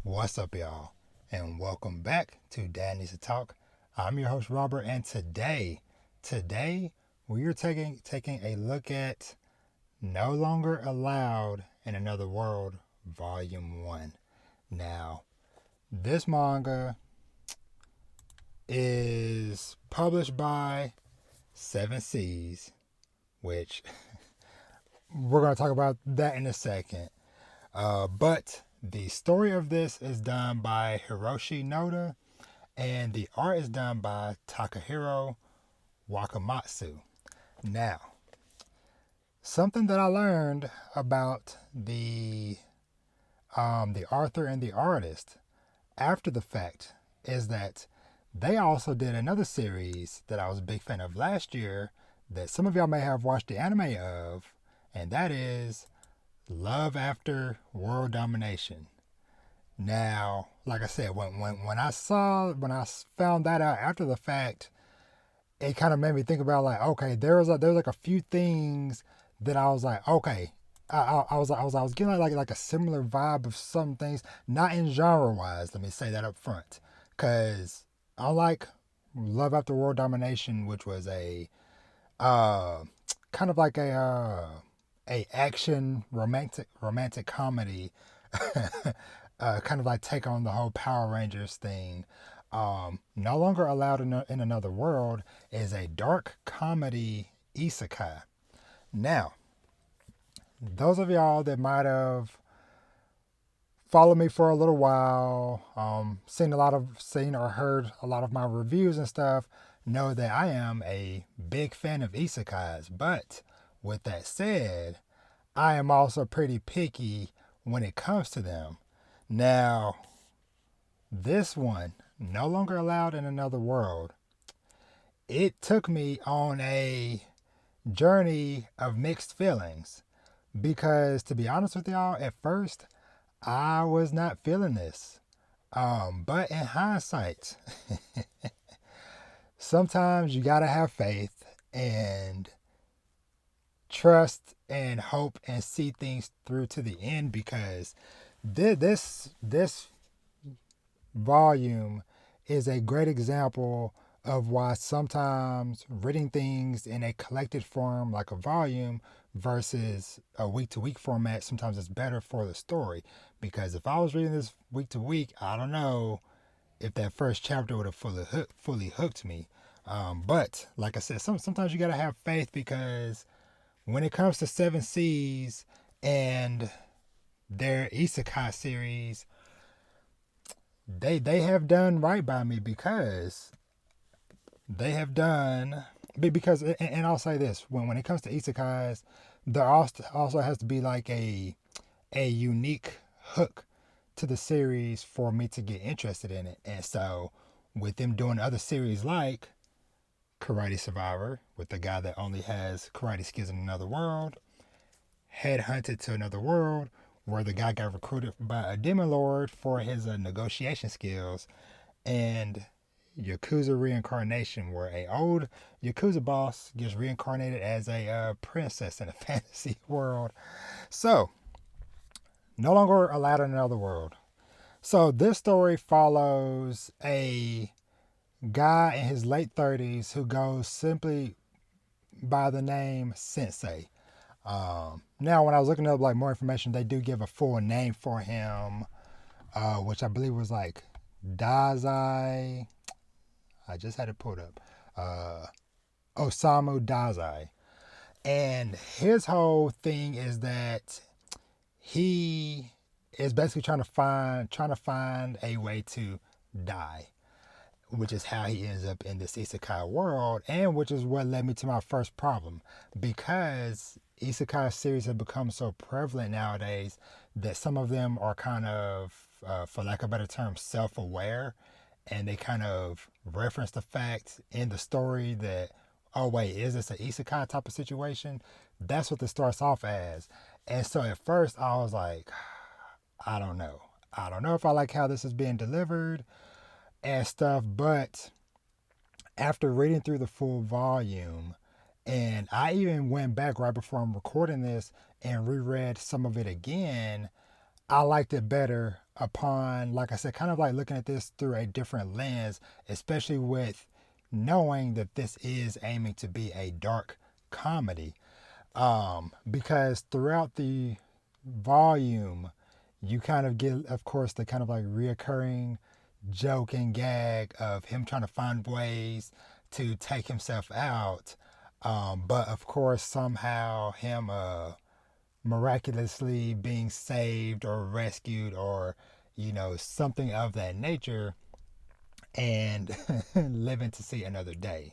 What's up, y'all? And welcome back to Dad Needs to Talk. I'm your host, Robert, and today we are taking a look at No Longer Allowed in Another World, Volume 1. Now, this manga is published by Seven Seas, which we're going to talk about that in a second. But the story of this is done by Hiroshi Noda, and the art is done by Takahiro Wakamatsu. Now, something that I learned about the author and the artist after the fact is that they also did another series that I was a big fan of last year that some of y'all may have watched the anime of, and that is Love After World Domination. Now, like I said, when I found that out after the fact, it kind of made me think about like, okay, there's like a few things that I was like, okay, I was getting like a similar vibe of some things, not in genre wise. Let me say that up front, because unlike Love After World Domination, which was a uh kind of like a action romantic comedy, kind of like take on the whole Power Rangers thing. No Longer Allowed in Another World is a dark comedy isekai. Now, those of y'all that might have followed me for a little while, seen or heard a lot of my reviews and stuff, know that I am a big fan of isekais. But with that said, I am also pretty picky when it comes to them. Now, this one, No Longer Allowed in Another World, it took me on a journey of mixed feelings because, to be honest with y'all, at first I was not feeling this. But in hindsight, sometimes you gotta have faith and trust and hope and see things through to the end because this volume is a great example of why sometimes reading things in a collected form like a volume versus a week to week format sometimes is better for the story. Because if I was reading this week to week, I don't know if that first chapter would have fully hooked me. But like I said, sometimes you gotta have faith because when it comes to Seven Seas and their Isekai series, they have done right by me because they have done because and I'll say this when it comes to isekais, there also has to be like a unique hook to the series for me to get interested in it. And so with them doing other series like Karate Survivor with the guy that only has karate skills in another world, Headhunted to Another World, where the guy got recruited by a demon lord for his negotiation skills, and Yakuza Reincarnation, where a old Yakuza boss gets reincarnated as a princess in a fantasy world. So, No Longer Allowed in Another World. So, this story follows a guy in his late 30s who goes simply by the name Sensei. Now, when I was looking up like more information, they do give a full name for him, which I believe was like Dazai. I just had it pulled up. Uh, Osamu Dazai. And his whole thing is that he is basically trying to find a way to die, which is how he ends up in this isekai world, and which is what led me to my first problem because isekai series have become so prevalent nowadays that some of them are kind of, for lack of a better term, self-aware, and they kind of reference the fact in the story that, oh wait, is this an isekai type of situation? That's what this starts off as. And so at first I was like, I don't know. I don't know if I like how this is being delivered and stuff, but after reading through the full volume, and I even went back right before I'm recording this and reread some of it again, I liked it better upon, like I said, kind of like looking at this through a different lens, especially with knowing that this is aiming to be a dark comedy. Because throughout the volume, you kind of get, of course, the kind of like reoccurring joke and gag of him trying to find ways to take himself out. But of course, somehow him miraculously being saved or rescued or, something of that nature and living to see another day.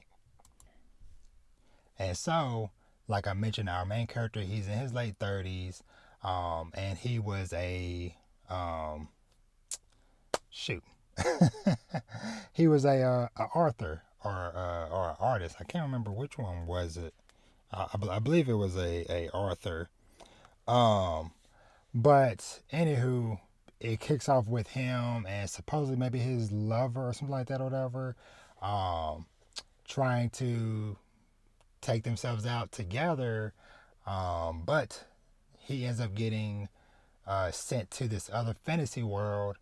And so, like I mentioned, our main character, he's in his late 30s, and he was um, shoot, he was a author or an artist. I can't remember which one was it. I believe it was a author. Um, but anywho, it kicks off with him and supposedly maybe his lover or something like that or whatever, um, trying to take themselves out together. But he ends up getting sent to this other fantasy world,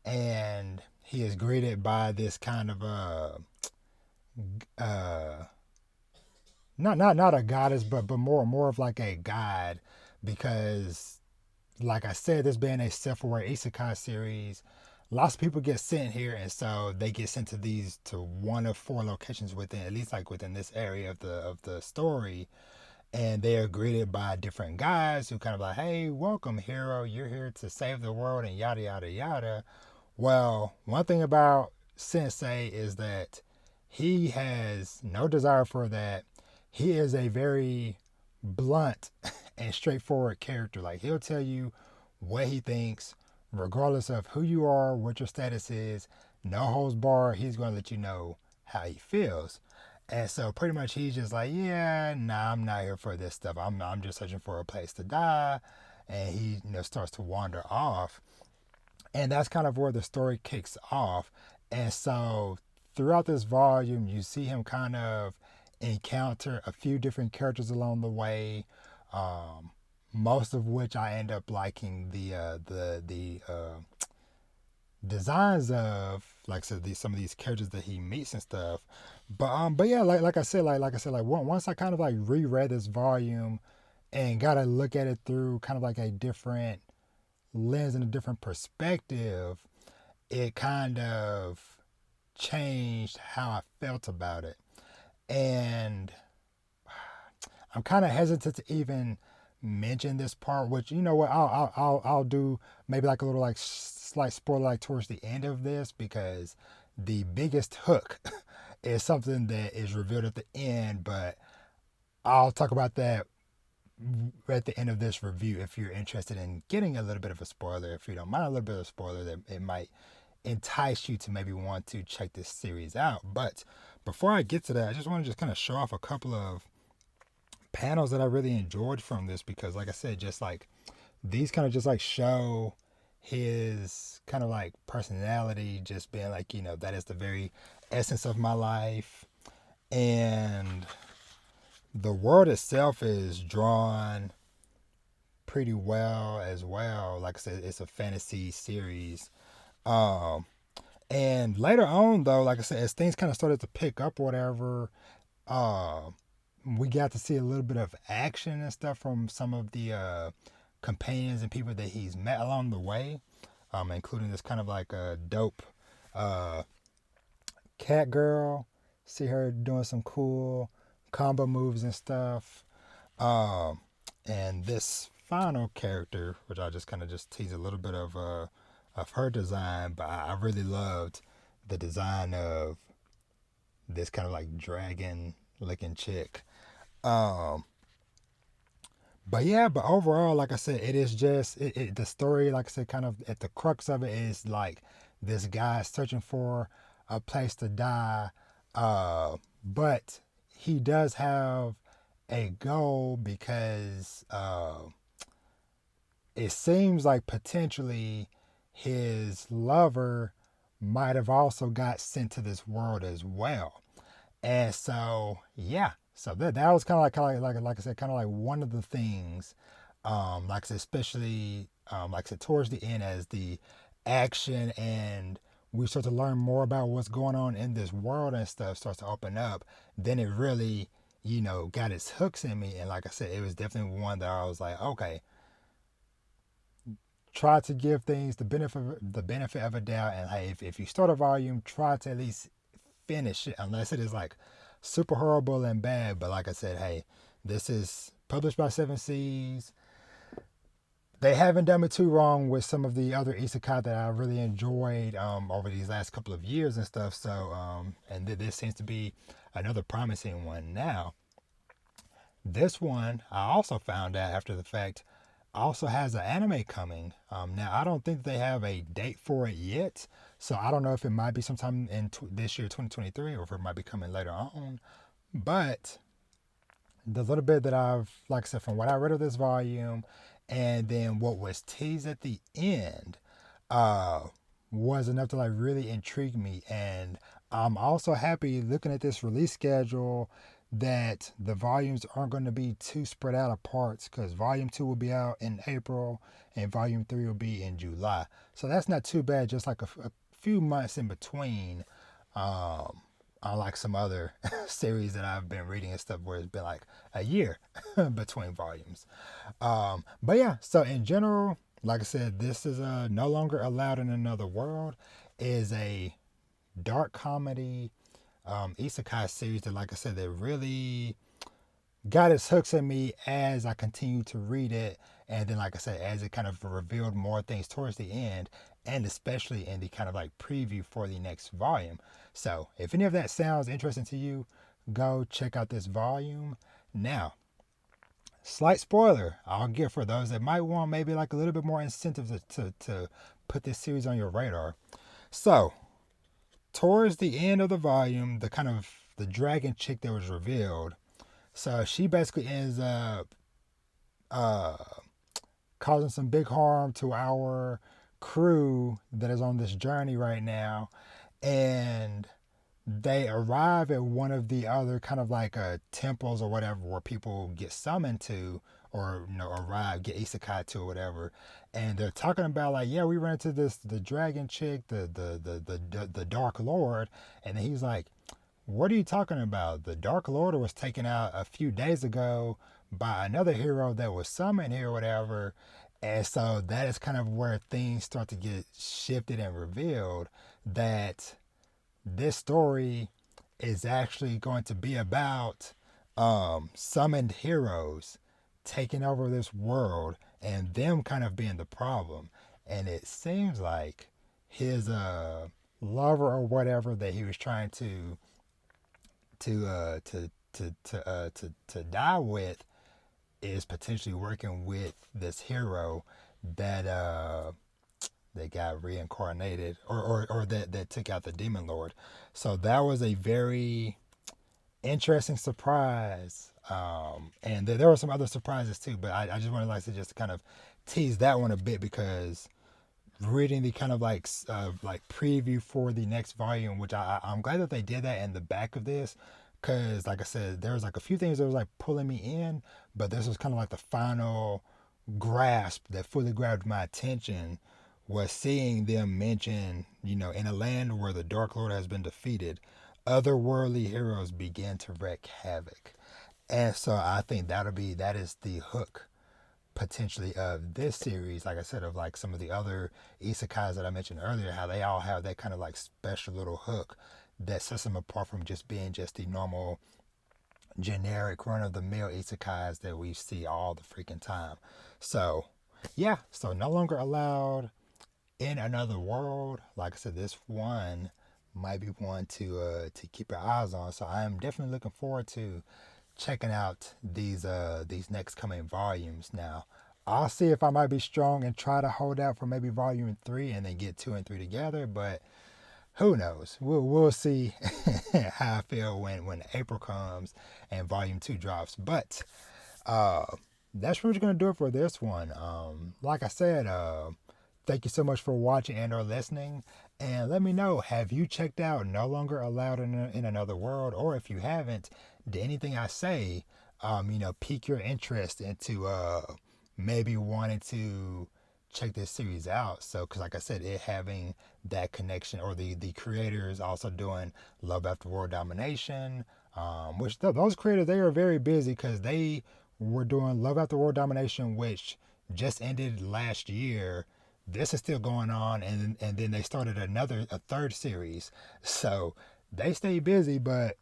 and he is greeted by this kind of uh not a goddess, but more of like a god, because like I said, this being a self-aware isekai series, lots of people get sent here, and so they get sent to one of four locations within, at least like within this area of the story, and they are greeted by different guys who kind of like, hey, welcome, hero, you're here to save the world, and yada yada yada. Well, one thing about Sensei is that he has no desire for that. He is a very blunt and straightforward character. Like, he'll tell you what he thinks, regardless of who you are, what your status is. No holds barred. He's going to let you know how he feels. And so pretty much he's just like, yeah, nah, I'm not here for this stuff. I'm just searching for a place to die. And he, starts to wander off. And that's kind of where the story kicks off. And so throughout this volume, you see him kind of encounter a few different characters along the way. Um, Most of which I end up liking the designs of, like I said, some of these characters that he meets and stuff. But yeah, like I said, once I kind of like reread this volume and got to look at it through kind of like a different lens and a different perspective, it kind of changed how I felt about it. And I'm kind of hesitant to even mention this part, which, you know what, I'll do maybe like a little like slight spoiler like towards the end of this, because the biggest hook is something that is revealed at the end. But I'll talk about that at the end of this review if you're interested in getting a little bit of a spoiler. If you don't mind a little bit of a spoiler, that it might entice you to maybe want to check this series out. But before I get to that, I just want to just kind of show off a couple of panels that I really enjoyed from this, because like I said, just like these kind of just like show his kind of like personality, just being like, that is the very essence of my life. And the world itself is drawn pretty well as well. Like I said, it's a fantasy series. Um, and later on, though, like I said, as things kind of started to pick up or whatever, uh, we got to see a little bit of action and stuff from some of the companions and people that he's met along the way, including this kind of like a dope uh, cat girl. See her doing some cool combo moves and stuff. Um, and this final character, which I just kind of just tease a little bit of her design, but I really loved the design of this kind of like dragon looking chick. Um, but yeah, but overall, like I said, it is just the story. Like I said, kind of at the crux of it is like this guy searching for a place to die, but he does have a goal, because it seems like potentially his lover might have also got sent to this world as well. And so yeah, so that was like I said, kind of like one of the things, like I said, especially like I said, towards the end, as the action and we start to learn more about what's going on in this world and stuff starts to open up, then it really, got its hooks in me. And like I said, it was definitely one that I was like, okay, try to give things the benefit of a doubt. And hey, if you start a volume, try to at least finish it, unless it is like super horrible and bad. But like I said, hey, this is published by Seven Seas. They haven't done me too wrong with some of the other isekai that I really enjoyed over these last couple of years and stuff. So, and this seems to be another promising one. Now, this one I also found out after the fact also has an anime coming. Now, I don't think they have a date for it yet, so I don't know if it might be sometime in this year, 2023, or if it might be coming later on. But the little bit that like I said, from what I read of this volume, and then what was teased at the end, uh, was enough to like really intrigue me. And I'm also happy looking at this release schedule that the volumes aren't going to be too spread out apart, because volume 2 will be out in April and volume 3 will be in July. So that's not too bad, just like a few months in between. Um, Unlike some other series that I've been reading and stuff where it's been like a year between volumes. But yeah, so in general, like I said, this is No Longer Allowed in Another World is a dark comedy isekai series that, like I said, that really got its hooks in me as I continued to read it. And then, like I said, as it kind of revealed more things towards the end, and especially in the kind of like preview for the next volume. So, if any of that sounds interesting to you, go check out this volume. Now, slight spoiler I'll give for those that might want maybe like a little bit more incentive to put this series on your radar. So, towards the end of the volume, the kind of the dragon chick that was revealed, so she basically ends up uh, causing some big harm to our crew that is on this journey right now. And they arrive at one of the other kind of like temples or whatever where people get summoned to, or arrive, get isekai to or whatever. And they're talking about like, yeah, we ran into the dragon chick, the Dark Lord. And then he's like, what are you talking about? The Dark Lord was taken out a few days ago by another hero that was summoned here or whatever. And so that is kind of where things start to get shifted and revealed, that this story is actually going to be about summoned heroes taking over this world and them kind of being the problem. And it seems like his lover or whatever that he was trying to die with is potentially working with this hero that that got reincarnated, or that took out the demon lord. So that was a very interesting surprise. And there were some other surprises too, but I just wanted like to just kind of tease that one a bit, because reading the kind of like preview for the next volume, which I'm glad that they did that in the back of this, because like I said, there was like a few things that was like pulling me in, but this was kind of like the final grasp that fully grabbed my attention, was seeing them mention, in a land where the Dark Lord has been defeated, otherworldly heroes begin to wreak havoc. And so I think that is the hook potentially of this series. Like I said, of like some of the other isekais that I mentioned earlier, how they all have that kind of like special little hook that sets them apart from just being just the normal generic run of the mill isekais that we see all the freaking time. So yeah, so No Longer Allowed in Another World, like I said, this one might be one to keep your eyes on. So I am definitely looking forward to checking out these next coming volumes. Now, I'll see if I might be strong and try to hold out for maybe volume 3 and then get 2 and 3 together, but who knows? We'll see how I feel when April comes and volume 2 drops. But uh that's pretty much gonna do it for this one. Like I said, thank you so much for watching and or listening. And let me know, have you checked out No Longer Allowed in Another World? Or if you haven't, did anything I say, pique your interest into maybe wanting to check this series out. So, because like I said, it having that connection, or the creators also doing Love After World Domination, which those creators, they are very busy because they were doing Love After World Domination, which just ended last year. This is still going on, and then they started a third series. So they stay busy, but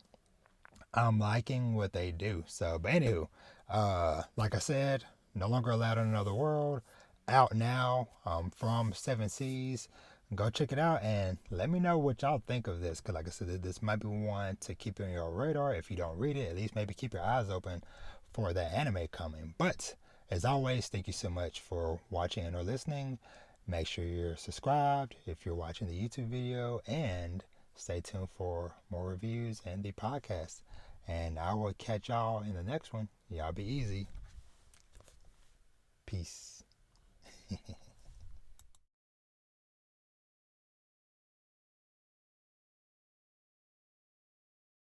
I'm liking what they do. So, but anywho, like I said, No Longer Allowed in Another World, out now, from Seven Seas. Go check it out and let me know what y'all think of this. Cause like I said, this might be one to keep on your radar. If you don't read it, at least maybe keep your eyes open for that anime coming. But as always, thank you so much for watching or listening. Make sure you're subscribed if you're watching the YouTube video, and stay tuned for more reviews and the podcast. And I will catch y'all in the next one. Y'all be easy. Peace.